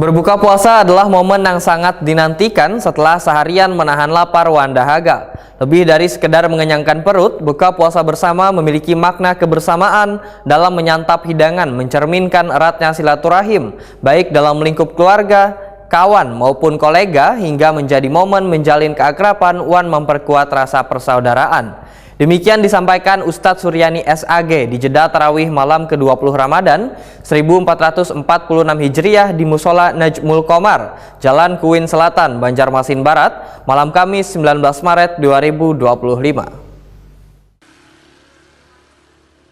Berbuka puasa adalah momen yang sangat dinantikan setelah seharian menahan lapar wan dahaga. Lebih dari sekedar mengenyangkan perut, buka puasa bersama memiliki makna kebersamaan dalam menyantap hidangan, mencerminkan eratnya silaturahim, baik dalam lingkup keluarga, kawan maupun kolega, hingga menjadi momen menjalin keakraban wan memperkuat rasa persaudaraan. Demikian disampaikan Ustadz Suryani SAG di jeda tarawih malam ke-20 Ramadan 1446 Hijriah di Musola Najmul Qomar, Jalan Kuin Selatan, Banjarmasin Barat, malam Kamis 19 Maret 2025.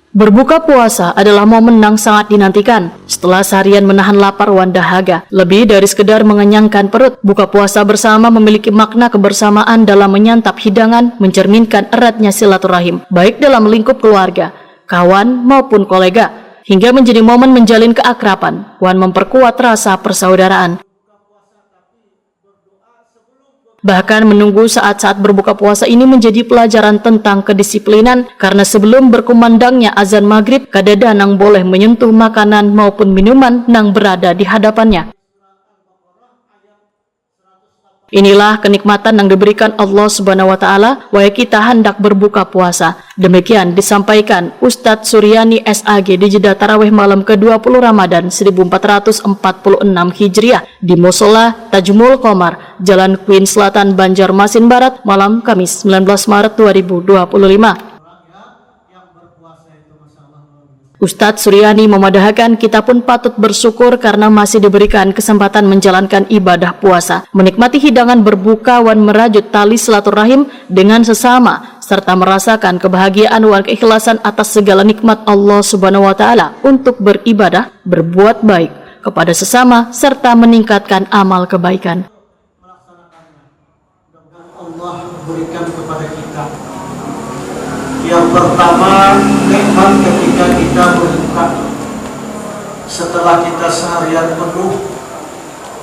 Berbuka puasa adalah momen yang sangat dinantikan setelah seharian menahan lapar wan dahaga. Lebih dari sekedar mengenyangkan perut, buka puasa bersama memiliki makna kebersamaan dalam menyantap hidangan, mencerminkan eratnya silaturahim, baik dalam lingkup keluarga, kawan maupun kolega, hingga menjadi momen menjalin keakraban wan memperkuat rasa persaudaraan. Bahkan menunggu saat-saat berbuka puasa ini menjadi pelajaran tentang kedisiplinan, karena sebelum berkumandangnya azan maghrib, kadada nang boleh menyentuh makanan maupun minuman nang berada di hadapannya. Inilah kenikmatan yang diberikan Allah Subhanahu wa Ta'ala wahai kita hendak berbuka puasa. Demikian disampaikan Ustadz Suryani SAG di jeda tarawih malam ke-20 Ramadan 1446 Hijriah di Musola Najmul Qomar, Jalan Kuin Selatan, Banjarmasin Barat, malam Kamis 19 Maret 2025. Ustadz Suryani memadahkan kita pun patut bersyukur karena masih diberikan kesempatan menjalankan ibadah puasa, menikmati hidangan berbuka wan merajut tali silaturahim dengan sesama, serta merasakan kebahagiaan wan keikhlasan atas segala nikmat Allah Subhanahu wa Ta'ala untuk beribadah, berbuat baik kepada sesama, serta meningkatkan amal kebaikan. Allah berikan kepada kita. Yang pertama, nikmat ketika kita berbuka setelah kita seharian penuh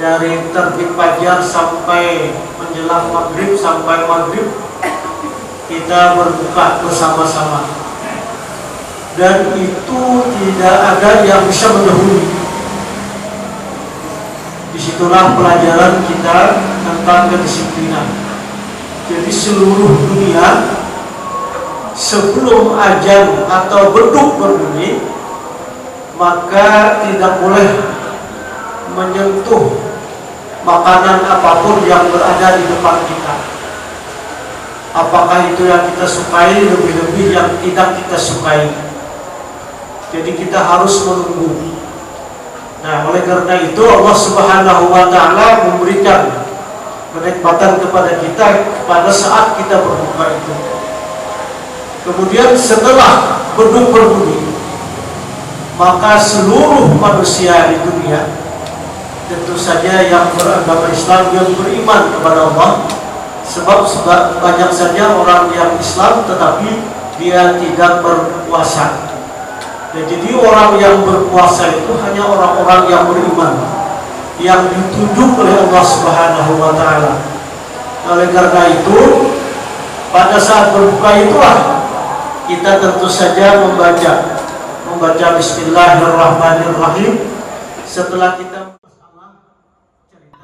dari terbit fajar sampai menjelang maghrib, sampai maghrib kita berbuka bersama-sama, dan itu tidak ada yang bisa mendahului. Disitulah pelajaran kita tentang kedisiplinan. Jadi seluruh dunia sebelum azan atau beduk berbunyi, maka tidak boleh menyentuh makanan apapun yang berada di depan kita. Apakah itu yang kita sukai, lebih-lebih yang tidak kita sukai. Jadi kita harus menunggu. Nah, oleh karena itu Allah Subhanahu wa Ta'ala memberikan kenikmatan kepada kita pada saat kita berbuka itu. Kemudian setelah beduk berbunyi, maka seluruh manusia di dunia, tentu saja yang beragama Islam, yang beriman kepada Allah, sebab banyak saja orang yang Islam tetapi dia tidak berpuasa. Jadi orang yang berpuasa itu hanya orang-orang yang beriman, yang ditunjuk oleh Allah Subhanahu wa Ta'ala. Oleh karena itu, pada saat berbuka itulah kita tentu saja membaca Bismillahirrahmanirrahim. Setelah kita,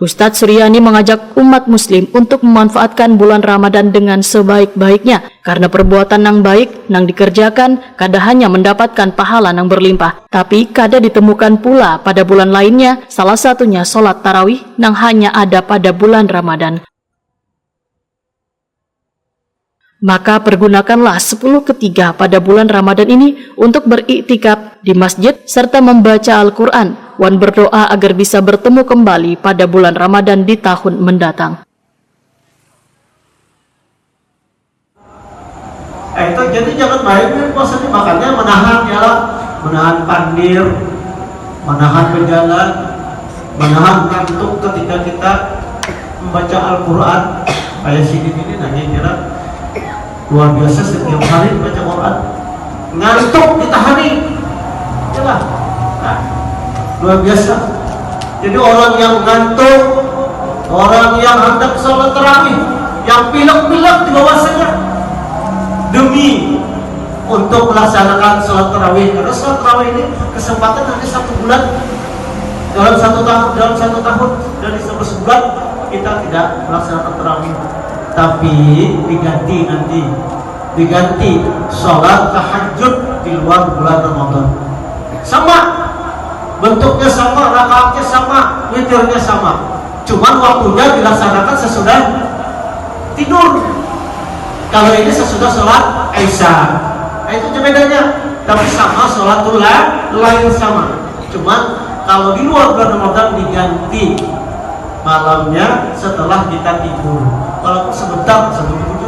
Ustadz Suryani mengajak umat muslim untuk memanfaatkan bulan Ramadan dengan sebaik-baiknya, karena perbuatan yang baik yang dikerjakan kada hanya mendapatkan pahala yang berlimpah, tapi kada ditemukan pula pada bulan lainnya, salah satunya sholat tarawih yang hanya ada pada bulan Ramadan. Maka pergunakanlah 10 ketiga pada bulan Ramadan ini untuk beriktikaf di masjid serta membaca Al-Quran wan berdoa agar bisa bertemu kembali pada bulan Ramadan di tahun mendatang. Itu jadi jangan main puasanya, makanya menahan pandir, menahan berjalan, menahan kantuk ketika kita membaca Al-Quran. Kayak sini ini nanya kira luar biasa, setiap hari baca Quran ngantuk ditahani, jelas, luar biasa. Jadi orang yang ngantuk, orang yang hendak sholat tarawih, yang pilek-pilek di bawahnya demi untuk melaksanakan sholat tarawih, karena sholat tarawih ini kesempatan hanya 1 bulan. dalam satu tahun dari 11 bulan kita tidak melaksanakan tarawih, tapi diganti sholat tahajud di luar bulan Ramadan. Sama, bentuknya sama, rakaatnya sama, witirnya sama, cuman waktunya dilaksanakan sesudah tidur. Kalau ini sesudah sholat Isya, nah itu bedanya. Tapi sama sholatul lain sama, cuman kalau di luar bulan Ramadan diganti malamnya setelah kita tidur, walaupun sebentar sebelum